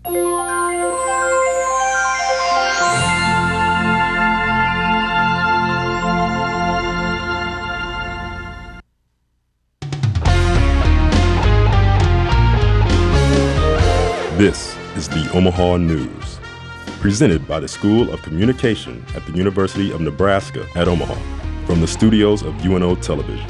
This is the Omaha News, presented by the School of Communication at the University of Nebraska at Omaha, from the studios of UNO Television.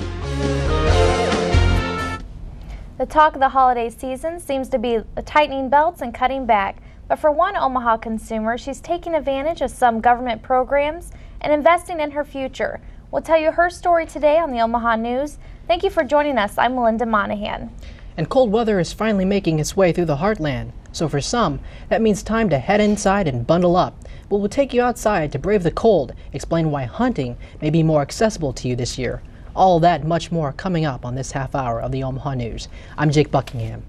The talk of the holiday season seems to be tightening belts and cutting back, but for one Omaha consumer, she's taking advantage of some government programs and investing in her future. We'll tell you her story today on the Omaha News. Thank you for joining us. I'm Melinda Monahan. And cold weather is finally making its way through the heartland. So for some, that means time to head inside and bundle up. But we'll take you outside to brave the cold, explain why hunting may be more accessible to you this year. All that and much more coming up on this half hour of the Omaha News. I'm Jake Buckingham.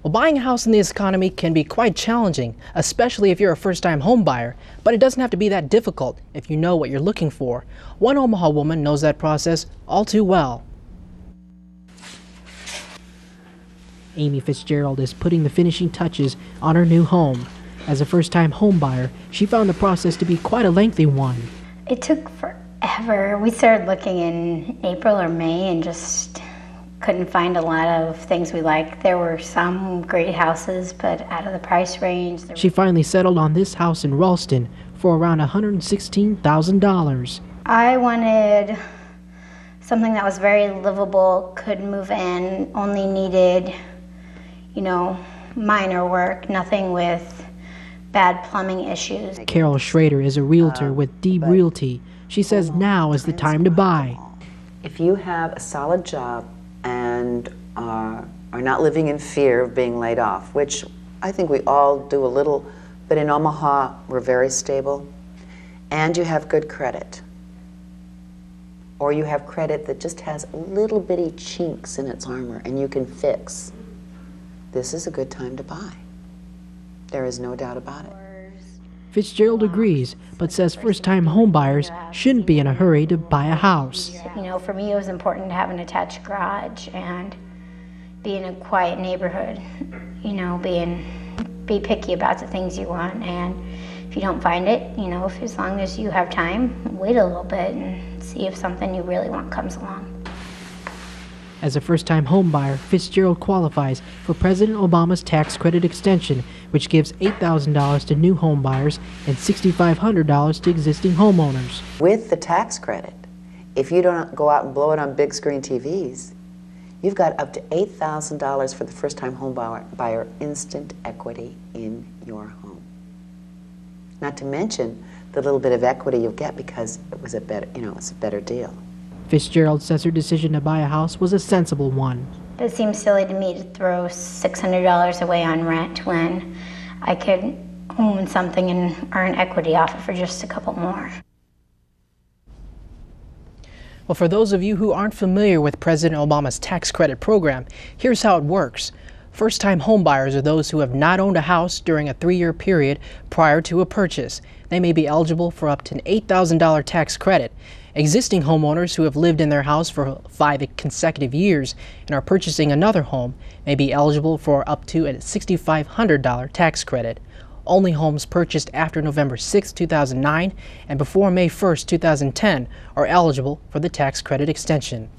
Well, buying a house in this economy can be quite challenging, especially if you're a first-time home buyer, but it doesn't have to be that difficult if you know what you're looking for. One Omaha woman knows that process all too well. Amy Fitzgerald is putting the finishing touches on her new home. As a first-time home buyer, she found the process to be quite a lengthy one. It took forever. We started looking in April or May and just couldn't find a lot of things we liked. There were some great houses, but out of the price range. She finally settled on this house in Ralston for around $116,000. I wanted something that was very livable, could move in, only needed minor work, nothing with bad plumbing issues. Carol Schrader is a realtor with Deeb Realty. She says now is the time to buy. If you have a solid job and are not living in fear of being laid off, which I think we all do a little, but in Omaha we're very stable, and you have good credit, or you have credit that just has little bitty chinks in its armor and you can fix, this is a good time to buy. There is no doubt about it. Fitzgerald agrees, but says first-time home buyers shouldn't be in a hurry to buy a house. For me it was important to have an attached garage and be in a quiet neighborhood, be picky about the things you want, and if you don't find it, if as long as you have time, wait a little bit and see if something you really want comes along. As a first-time home buyer, Fitzgerald qualifies for President Obama's tax credit extension, which gives $8,000 to new home buyers and $6,500 to existing homeowners. With the tax credit, if you don't go out and blow it on big screen TVs, you've got up to $8,000 for the first-time home buyer instant equity in your home. Not to mention the little bit of equity you'll get because it was a better, it's a better deal. Fitzgerald says her decision to buy a house was a sensible one. It seems silly to me to throw $600 away on rent when I could own something and earn equity off it for just a couple more. Well, for those of you who aren't familiar with President Obama's tax credit program, here's how it works. First-time home buyers are those who have not owned a house during a 3-year period prior to a purchase. They may be eligible for up to an $8,000 tax credit. Existing homeowners who have lived in their house for 5 consecutive years and are purchasing another home may be eligible for up to a $6,500 tax credit. Only homes purchased after November 6, 2009 and before May 1, 2010 are eligible for the tax credit extension.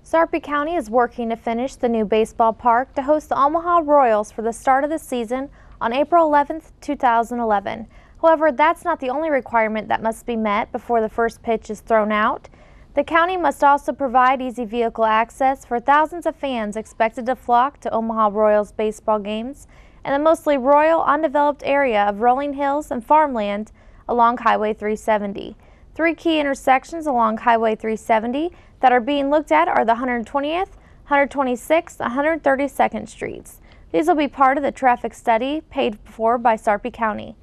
Sarpy County is working to finish the new baseball park to host the Omaha Royals for the start of the season on April 11, 2011. However, that's not the only requirement that must be met before the first pitch is thrown out. The county must also provide easy vehicle access for thousands of fans expected to flock to Omaha Royals baseball games in the mostly rural, undeveloped area of rolling hills and farmland along Highway 370. 3 key intersections along Highway 370 that are being looked at are the 120th, 126th, 132nd Streets. These will be part of the traffic study paid for by Sarpy County.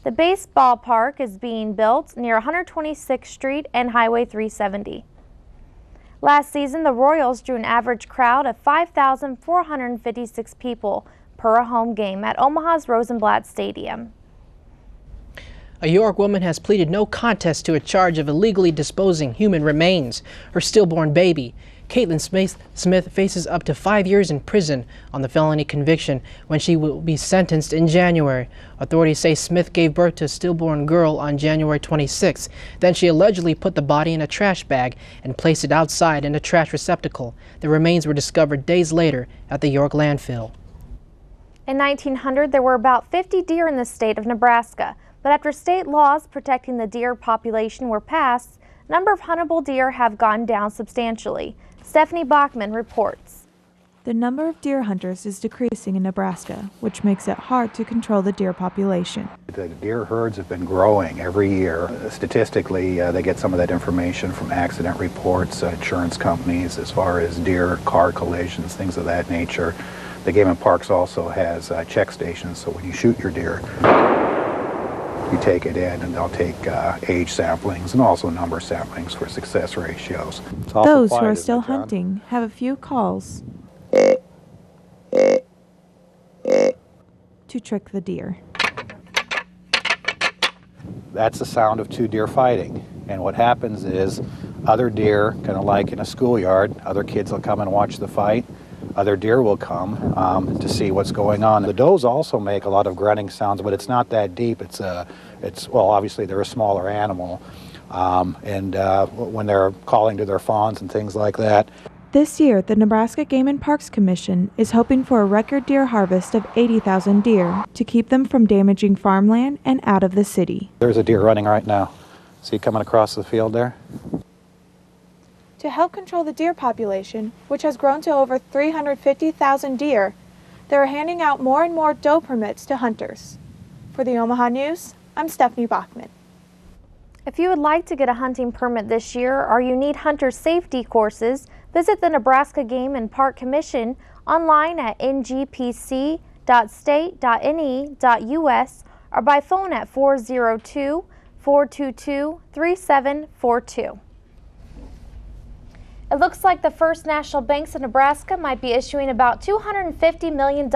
The baseball park is being built near 126th Street and Highway 370. Last season, the Royals drew an average crowd of 5,456 people per home game at Omaha's Rosenblatt Stadium. A York woman has pleaded no contest to a charge of illegally disposing human remains, her stillborn baby. Caitlin Smith faces up to 5 years in prison on the felony conviction when she will be sentenced in January. Authorities say Smith gave birth to a stillborn girl on January 26. Then she allegedly put the body in a trash bag and placed it outside in a trash receptacle. The remains were discovered days later at the York landfill. In 1900, there were about 50 deer in the state of Nebraska, but after state laws protecting the deer population were passed, the number of huntable deer have gone down substantially. Stephanie Bachman reports. The number of deer hunters is decreasing in Nebraska, which makes it hard to control the deer population. The deer herds have been growing every year. Statistically, they get some of that information from accident reports, insurance companies, as far as deer car collisions, things of that nature. The Game and Parks also has check stations, so when you shoot your deer, you take it in and they'll take age samplings and also number samplings for success ratios. Those who are still hunting have a few calls to trick the deer. That's the sound of two deer fighting. And what happens is other deer, kind of like in a schoolyard, other kids will come and watch the fight. Other deer will come to see what's going on. The does also make a lot of grunting sounds, but it's not that deep. Well, obviously they're a smaller animal, and when they're calling to their fawns and things like that. This year, the Nebraska Game and Parks Commission is hoping for a record deer harvest of 80,000 deer to keep them from damaging farmland and out of the city. There's a deer running right now. See coming across the field there? To help control the deer population, which has grown to over 350,000 deer, they are handing out more and more doe permits to hunters. For the Omaha News, I'm Stephanie Bachman. If you would like to get a hunting permit this year or you need hunter safety courses, visit the Nebraska Game and Park Commission online at ngpc.state.ne.us or by phone at 402-422-3742. It looks like the First National Banks of Nebraska might be issuing about $250 million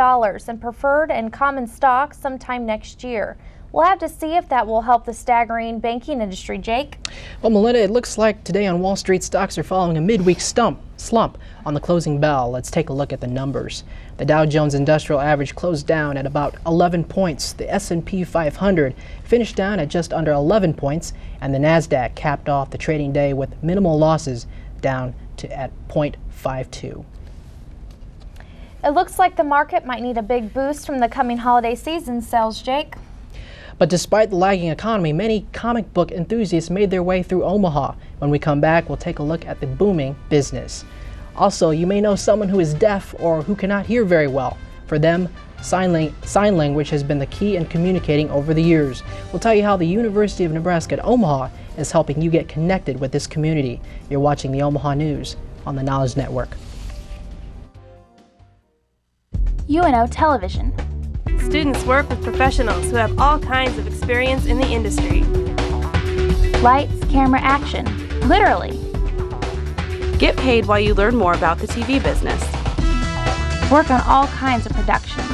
in preferred and common stock sometime next year. We'll have to see if that will help the staggering banking industry. Jake? Well, Melinda, it looks like today on Wall Street stocks are following a midweek slump on the closing bell. Let's take a look at the numbers. The Dow Jones Industrial Average closed down at about 11 points. The S&P 500 finished down at just under 11 points, and the NASDAQ capped off the trading day with minimal losses, down at 0.52. It looks like the market might need a big boost from the coming holiday season sales, Jake. But despite the lagging economy, many comic book enthusiasts made their way through Omaha. When we come back, we'll take a look at the booming business. Also, you may know someone who is deaf or who cannot hear very well. For them, sign language has been the key in communicating over the years. We'll tell you how the University of Nebraska at Omaha is helping you get connected with this community. You're watching the Omaha News on the Knowledge Network. UNO Television. Students work with professionals who have all kinds of experience in the industry. Lights, camera, action. Literally. Get paid while you learn more about the TV business. Work on all kinds of productions.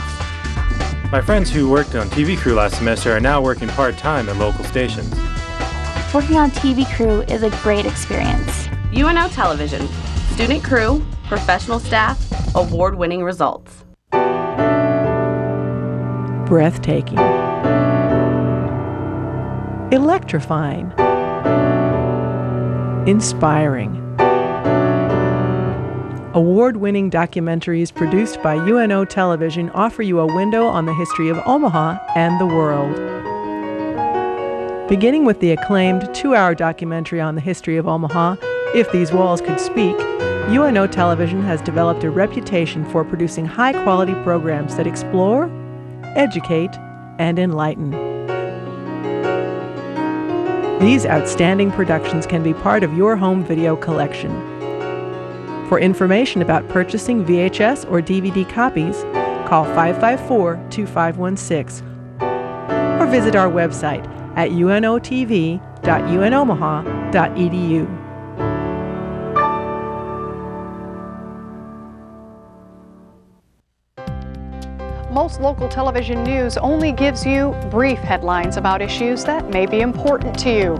My friends who worked on TV Crew last semester are now working part-time at local stations. Working on TV Crew is a great experience. UNO Television. Student crew, professional staff, award-winning results. Breathtaking. Electrifying. Inspiring. Award-winning documentaries produced by UNO Television offer you a window on the history of Omaha and the world. Beginning with the acclaimed 2-hour documentary on the history of Omaha, If These Walls Could Speak, UNO Television has developed a reputation for producing high-quality programs that explore, educate, and enlighten. These outstanding productions can be part of your home video collection. For information about purchasing VHS or DVD copies, call 554-2516 or visit our website at unotv.unomaha.edu. Most local television news only gives you brief headlines about issues that may be important to you.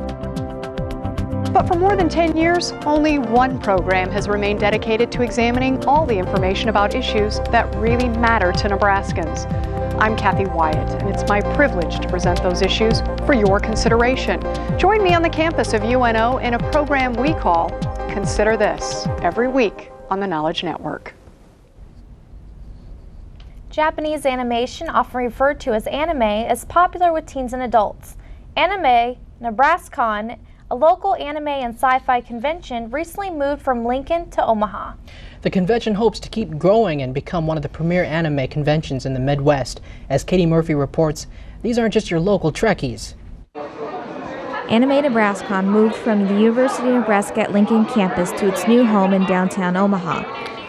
But for more than 10 years, only one program has remained dedicated to examining all the information about issues that really matter to Nebraskans. I'm Kathy Wyatt, and it's my privilege to present those issues for your consideration. Join me on the campus of UNO in a program we call Consider This, every week on the Knowledge Network. Japanese animation, often referred to as anime, is popular with teens and adults. Anime NebraskaCon, a local anime and sci-fi convention, recently moved from Lincoln to Omaha. The convention hopes to keep growing and become one of the premier anime conventions in the Midwest. As Katie Murphy reports, these aren't just your local Trekkies. Anime NebraskaCon moved from the University of Nebraska at Lincoln campus to its new home in downtown Omaha.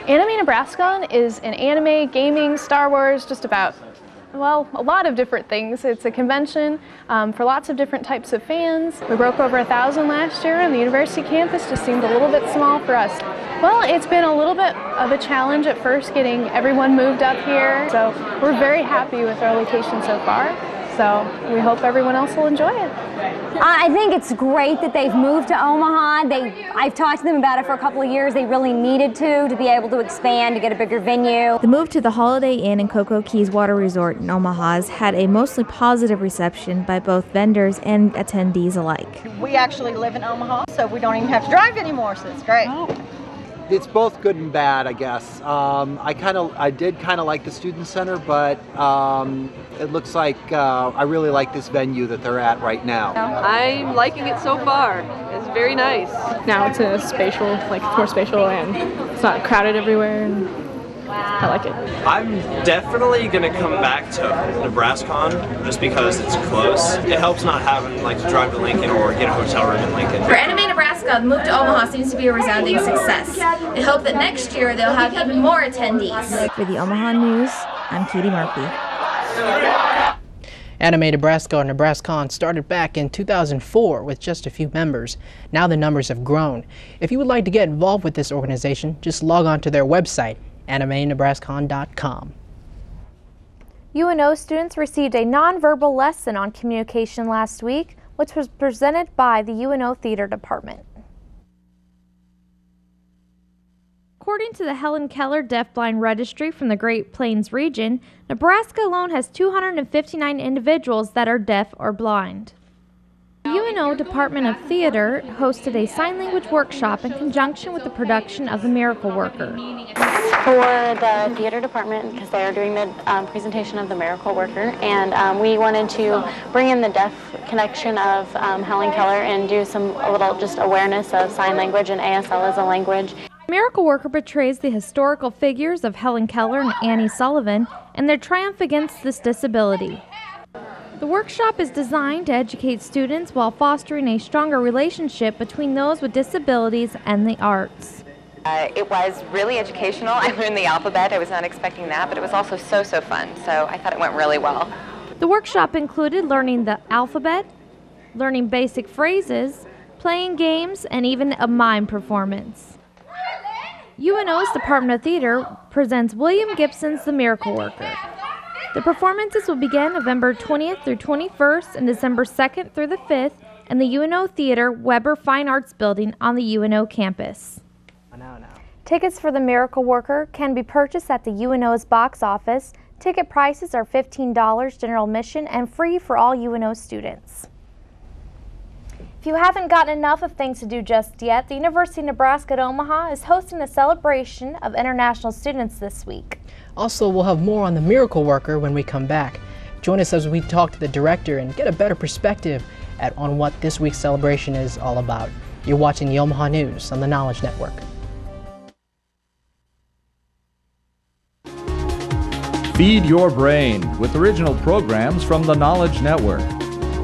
Anime NebraskaCon is an anime, gaming, Star Wars, just about, well, a lot of different things. It's a convention for lots of different types of fans. We broke over 1,000 last year, and the university campus just seemed a little bit small for us. Well, it's been a little bit of a challenge at first getting everyone moved up here, so we're very happy with our location so far. So we hope everyone else will enjoy it. I think it's great that they've moved to Omaha. I've talked to them about it for a couple of years. They really needed to be able to expand, to get a bigger venue. The move to the Holiday Inn and Cocoa Keys Water Resort in Omaha has had a mostly positive reception by both vendors and attendees alike. We actually live in Omaha, so we don't even have to drive anymore, so it's great. It's both good and bad, I guess. I did kind of like the student center, but it looks like I really like this venue that they're at right now. I'm liking it so far. It's very nice. Now it's a spatial, it's more spatial, and it's not crowded everywhere. And I like it. I'm definitely going to come back to NebraskaCon just because it's close. It helps not having to drive to Lincoln or get a hotel room in Lincoln. For Anime Nebraska, the move to Omaha seems to be a resounding success. They hope that next year they'll have even more attendees. For the Omaha News, I'm Katie Murphy. Anime Nebraska, or NebraskaCon, started back in 2004 with just a few members. Now the numbers have grown. If you would like to get involved with this organization, just log on to their website, animenebraskacon.com. UNO students received a nonverbal lesson on communication last week, which was presented by the UNO Theater Department. According to the Helen Keller Deafblind Registry from the Great Plains region, Nebraska alone has 259 individuals that are deaf or blind. The UNO Department of Theater hosted a sign language workshop in conjunction with the production of The Miracle Worker. For the theater department, because they are doing the presentation of The Miracle Worker, and we wanted to bring in the deaf connection of Helen Keller and do a little just awareness of sign language and ASL as a language. Miracle Worker portrays the historical figures of Helen Keller and Annie Sullivan and their triumph against this disability. The workshop is designed to educate students while fostering a stronger relationship between those with disabilities and the arts. It was really educational. I learned the alphabet. I was not expecting that, but it was also so fun, so I thought it went really well. The workshop included learning the alphabet, learning basic phrases, playing games, and even a mime performance. UNO's Department of Theater presents William Gibson's The Miracle Worker. The performances will begin November 20th through 21st and December 2nd through the 5th in the UNO Theater Weber Fine Arts Building on the UNO campus. Tickets for The Miracle Worker can be purchased at the UNO's box office. Ticket prices are $15 general admission and free for all UNO students. If you haven't gotten enough of things to do just yet, the University of Nebraska at Omaha is hosting a celebration of international students this week. Also, we'll have more on The Miracle Worker when we come back. Join us as we talk to the director and get a better perspective on what this week's celebration is all about. You're watching the Omaha News on the Knowledge Network. Feed your brain with original programs from the Knowledge Network.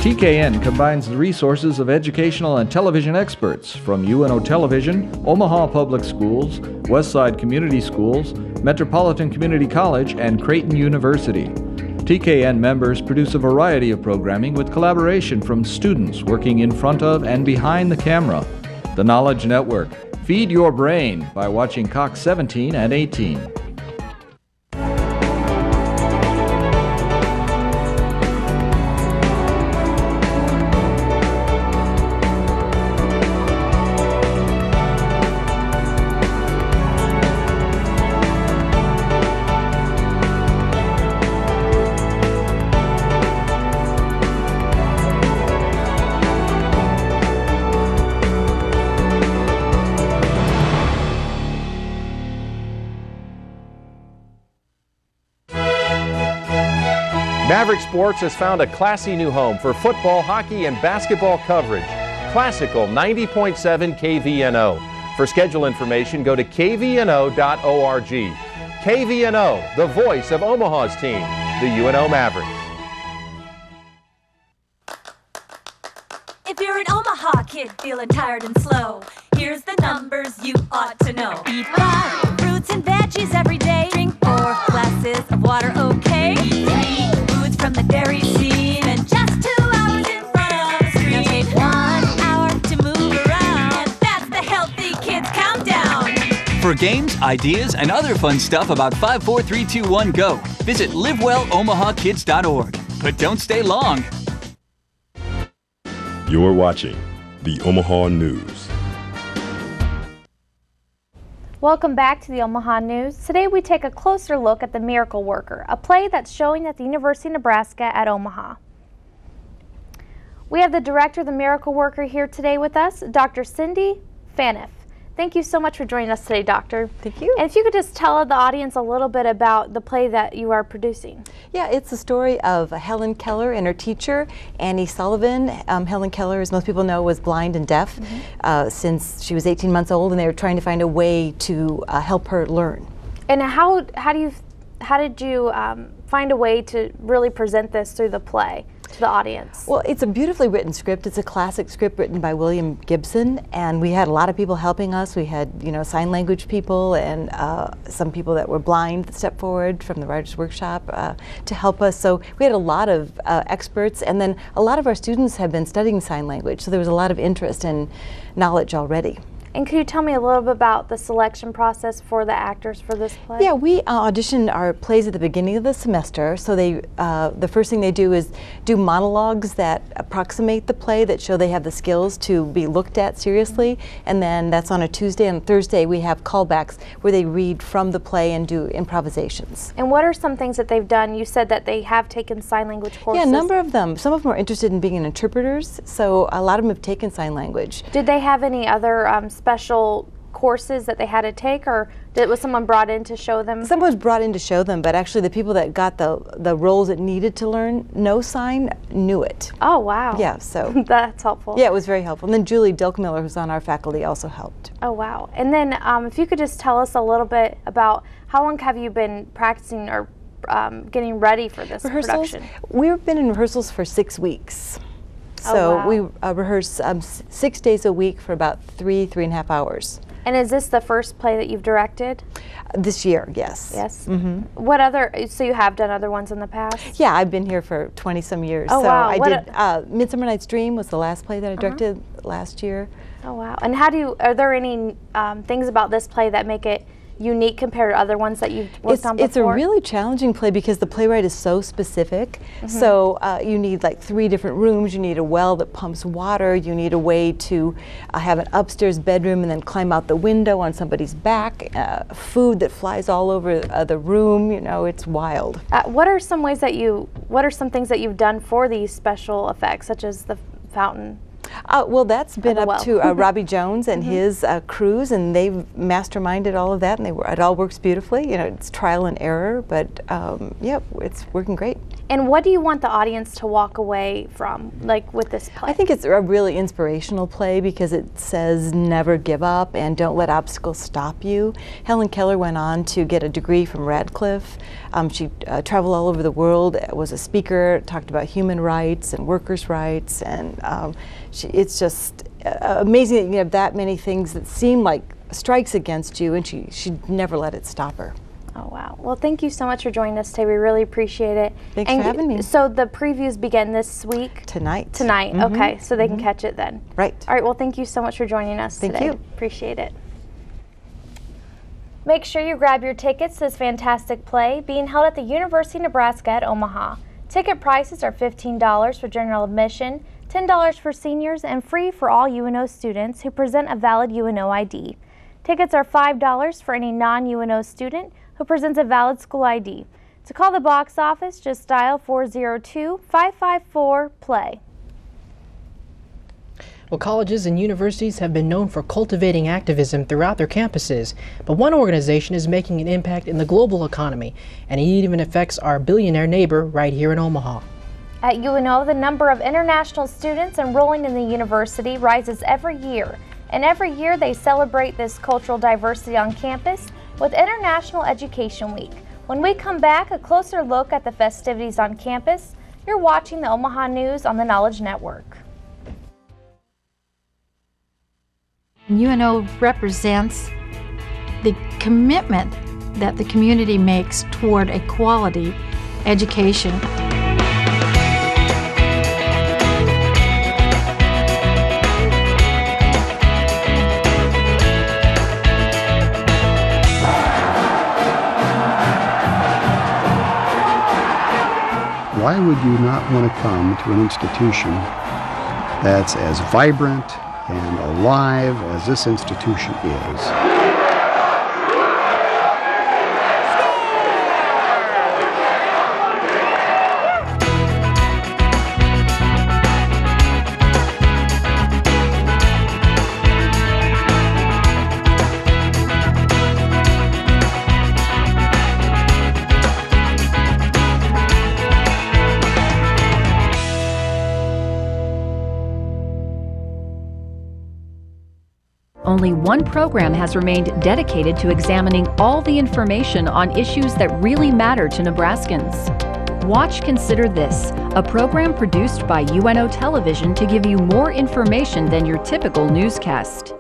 TKN combines the resources of educational and television experts from UNO Television, Omaha Public Schools, Westside Community Schools, Metropolitan Community College, and Creighton University. TKN members produce a variety of programming with collaboration from students working in front of and behind the camera. The Knowledge Network. Feed your brain by watching Cox 17 and 18. Maverick Sports has found a classy new home for football, hockey, and basketball coverage. Classical 90.7 KVNO. For schedule information, go to kvno.org. KVNO, the voice of Omaha's team, the UNO Mavericks. If you're an Omaha kid feeling tired and slow, here's the numbers you ought to know. Eat 5 fruits and veggies every day. Drink 4 glasses of water, okay? Eat foods from the dairy scene and just 2 hours in front of the screen. Now take 1 hour to move around, and that's the Healthy Kids Countdown. For games, ideas, and other fun stuff about 5, 4, 3, 2, 1, go. Visit livewellomahkids.org. But don't stay long. You're watching the Omaha News. Welcome back to the Omaha News. Today we take a closer look at The Miracle Worker, a play that's showing at the University of Nebraska at Omaha. We have the director of The Miracle Worker here today with us, Dr. Cindy Phaneuf. Thank you so much for joining us today, Doctor. Thank you. And if you could just tell the audience a little bit about the play that you are producing. Yeah, it's the story of Helen Keller and her teacher, Annie Sullivan. Helen Keller, as most people know, was blind and deaf since she was 18 months old, and they were trying to find a way to help her learn. And how did you find a way to really present this through the play to the audience? Well, it's a beautifully written script. It's a classic script written by William Gibson, and we had a lot of people helping us. We had, sign language people and some people that were blind that stepped forward from the Writers' Workshop to help us. So we had a lot of experts, and then a lot of our students have been studying sign language, so there was a lot of interest and knowledge already. And could you tell me a little bit about the selection process for the actors for this play? Yeah, we audition our plays at the beginning of the semester. So they, the first thing they do is do monologues that approximate the play, that show they have the skills to be looked at seriously. And then that's on a Tuesday and Thursday we have callbacks where they read from the play and do improvisations. And what are some things that they've done? You said that they have taken sign language courses. Yeah, a number of them. Some of them are interested in being interpreters, so a lot of them have taken sign language. Did they have any other special courses that they had to take, or was someone brought in to show them? Someone was brought in to show them, but actually the people that got the roles that needed to learn no sign knew it. Oh, wow. Yeah, so. That's helpful. Yeah, it was very helpful. And then Julie Dilkmiller, who's on our faculty, also helped. Oh, wow. And then if you could just tell us a little bit about how long have you been practicing or getting ready for this production? We've been in rehearsals for 6 weeks. So we rehearse 6 days a week for about 3.5 hours. And is this the first play that you've directed? This year, yes. Yes. Mm-hmm. What other, so you have done other ones in the past? Yeah, I've been here for 20-some years. Oh, so wow. I did Midsummer Night's Dream was the last play that I directed last year. Oh, wow. And are there any things about this play that make it unique compared to other ones that you've worked on before? It's a really challenging play because the playwright is so specific. So you need like 3 different rooms. You need a well that pumps water. You need a way to have an upstairs bedroom and then climb out the window on somebody's back. Food that flies all over the room. It's wild. What are some things that you've done for these special effects, such as the fountain? Well, that's been up to Robbie Jones and his crews, and they've masterminded all of that, and it all works beautifully. It's trial and error, but yeah, it's working great. And what do you want the audience to walk away from, like with this play? I think it's a really inspirational play because it says never give up and don't let obstacles stop you. Helen Keller went on to get a degree from Radcliffe. She traveled all over the world, was a speaker, talked about human rights and workers' rights, and it's just amazing that you have that many things that seem like strikes against you, and she never let it stop her. Oh, wow. Well, thank you so much for joining us today. We really appreciate it. Thanks for having me. So the previews begin this week? Tonight. Tonight, okay. So they can catch it then. Right. All right, well, thank you so much for joining us today. Thank you. Appreciate it. Make sure you grab your tickets to this fantastic play being held at the University of Nebraska at Omaha. Ticket prices are $15 for general admission, $10 for seniors, and free for all UNO students who present a valid UNO ID. Tickets are $5 for any non-UNO student who presents a valid school ID. To call the box office, just dial 402-554-PLAY. Well, colleges and universities have been known for cultivating activism throughout their campuses, but one organization is making an impact in the global economy, and it even affects our billionaire neighbor right here in Omaha. At UNO, the number of international students enrolling in the university rises every year, and every year they celebrate this cultural diversity on campus with International Education Week. When we come back, a closer look at the festivities on campus. You're watching the Omaha News on the Knowledge Network. UNO represents the commitment that the community makes toward a quality education. Why would you not want to come to an institution that's as vibrant and alive as this institution is? Only one program has remained dedicated to examining all the information on issues that really matter to Nebraskans. Watch Consider This, a program produced by UNO Television to give you more information than your typical newscast.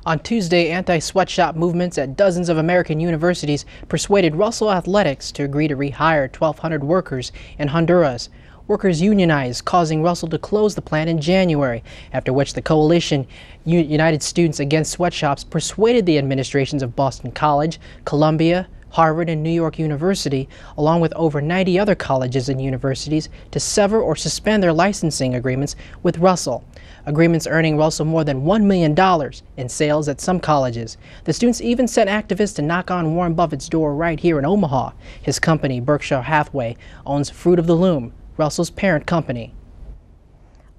On Tuesday, anti-sweatshop movements at dozens of American universities persuaded Russell Athletics to agree to rehire 1,200 workers in Honduras. Workers unionized, causing Russell to close the plant in January, after which the coalition United Students Against Sweatshops persuaded the administrations of Boston College, Columbia, Harvard, and New York University, along with over 90 other colleges and universities, to sever or suspend their licensing agreements with Russell. Agreements earning Russell more than $1 million in sales at some colleges. The students even sent activists to knock on Warren Buffett's door right here in Omaha. His company, Berkshire Hathaway, owns Fruit of the Loom, Russell's parent company.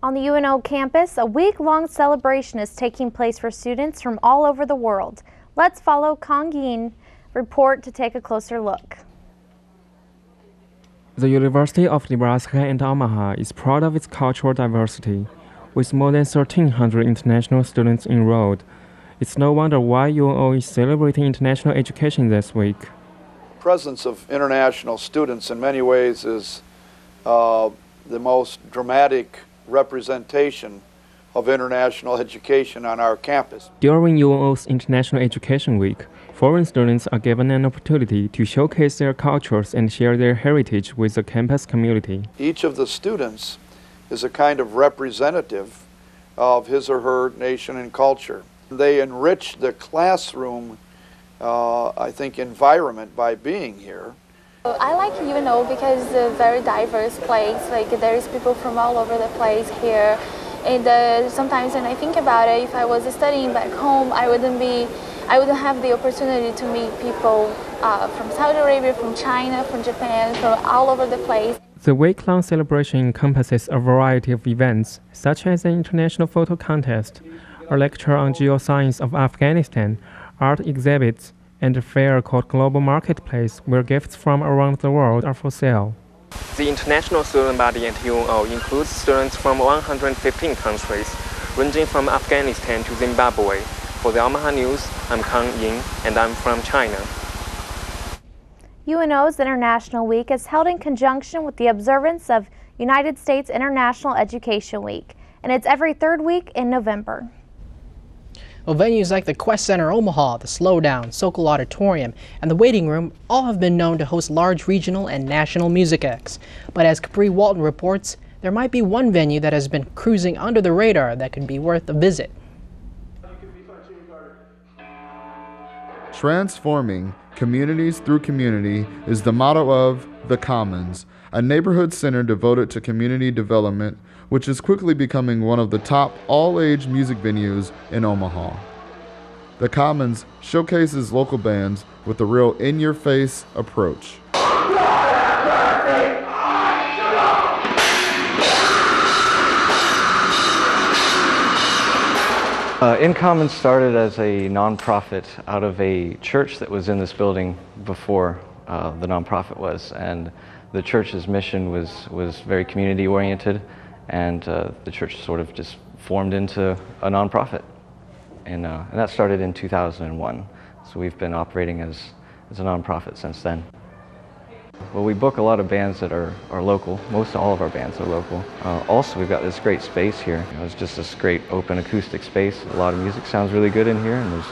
On the UNO campus, a week-long celebration is taking place for students from all over the world. Let's follow Kong Yin report to take a closer look. The University of Nebraska in Omaha is proud of its cultural diversity. With more than 1,300 international students enrolled, it's no wonder why UNO is celebrating international education this week. The presence of international students in many ways is the most dramatic representation of international education on our campus. During UNO's International Education Week, foreign students are given an opportunity to showcase their cultures and share their heritage with the campus community. Each of the students is a kind of representative of his or her nation and culture. They enrich the classroom, I think, environment by being here. I like UNO because it's a very diverse place. Like, there's people from all over the place here. And sometimes when I think about it, if I was studying back home, I wouldn't have the opportunity to meet people from Saudi Arabia, from China, from Japan, from all over the place. The week-long celebration encompasses a variety of events, such as an international photo contest, a lecture on geoscience of Afghanistan, art exhibits, and a fair called Global Marketplace, where gifts from around the world are for sale. The international student body at UNO includes students from 115 countries, ranging from Afghanistan to Zimbabwe. For the Omaha News, I'm Kang Ying, and I'm from China. UNO's International Week is held in conjunction with the observance of United States International Education Week, and it's every third week in November. Well, venues like the Quest Center Omaha, the Slowdown, Sokol Auditorium, and the Waiting Room all have been known to host large regional and national music acts. But as Capri Walton reports, there might be one venue that has been cruising under the radar that could be worth a visit. Transforming communities through community is the motto of The Commons, a neighborhood center devoted to community development, which is quickly becoming one of the top all-age music venues in Omaha. The Commons showcases local bands with a real in-your-face approach. In Commons started as a nonprofit out of a church that was in this building before the nonprofit was, and the church's mission was very community oriented, and the church sort of just formed into a nonprofit, and that started in 2001. So we've been operating as a nonprofit since then. Well, we book a lot of bands that are local. Most all of our bands are local. Also, we've got this great space here. It's just this great open acoustic space. A lot of music sounds really good in here, and there's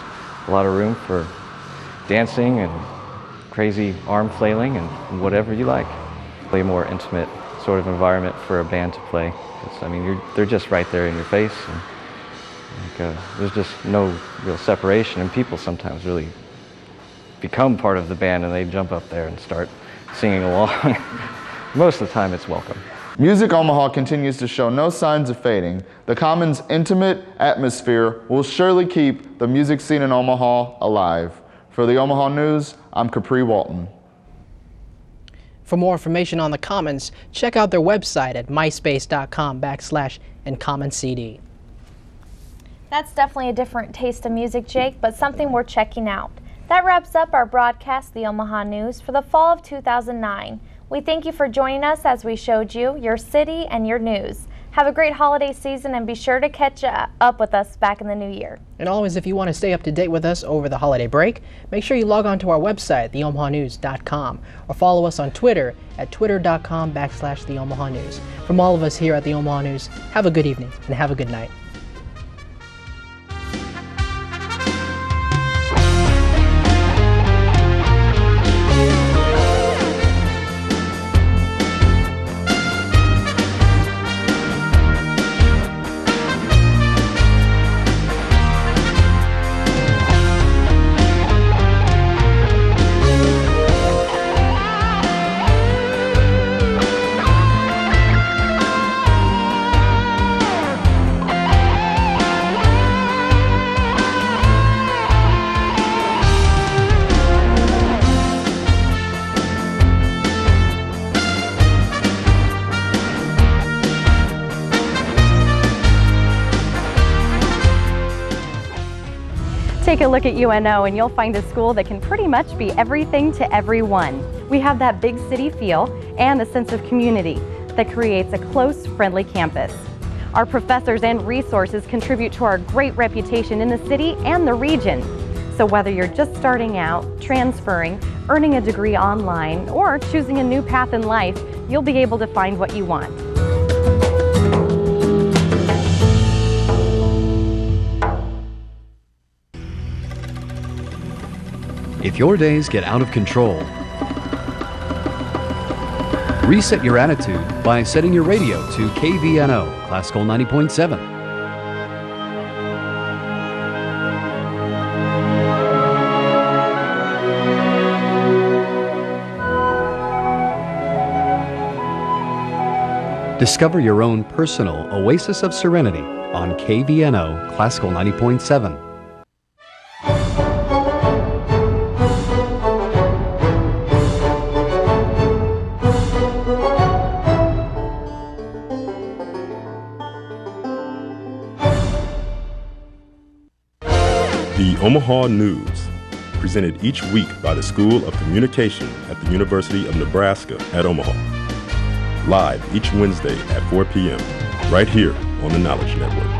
a lot of room for dancing and crazy arm flailing and whatever you like. A more intimate sort of environment for a band to play. I mean, they're just right there in your face, and there's just no real separation, and people sometimes really become part of the band, and they jump up there and start singing along. Most of the time it's welcome. Music Omaha continues to show no signs of fading. The Commons' intimate atmosphere will surely keep the music scene in Omaha alive. For the Omaha News, I'm Capri Walton. For more information on the Commons, check out their website at myspace.com/InCommonCD. That's definitely a different taste of music, Jake, but something worth checking out. That wraps up our broadcast, the Omaha News, for the fall of 2009. We thank you for joining us as we showed you your city and your news. Have a great holiday season and be sure to catch up with us back in the new year. And always, if you want to stay up to date with us over the holiday break, make sure you log on to our website, theomahanews.com, or follow us on Twitter at twitter.com/theomahanews. From all of us here at the Omaha News, have a good evening and have a good night. Take a look at UNO and you'll find a school that can pretty much be everything to everyone. We have that big city feel and a sense of community that creates a close, friendly campus. Our professors and resources contribute to our great reputation in the city and the region. So whether you're just starting out, transferring, earning a degree online, or choosing a new path in life, you'll be able to find what you want. If your days get out of control, reset your attitude by setting your radio to KVNO, Classical 90.7. Discover your own personal oasis of serenity on KVNO, Classical 90.7. The Omaha News, presented each week by the School of Communication at the University of Nebraska at Omaha. Live each Wednesday at 4 p.m. right here on the Knowledge Network.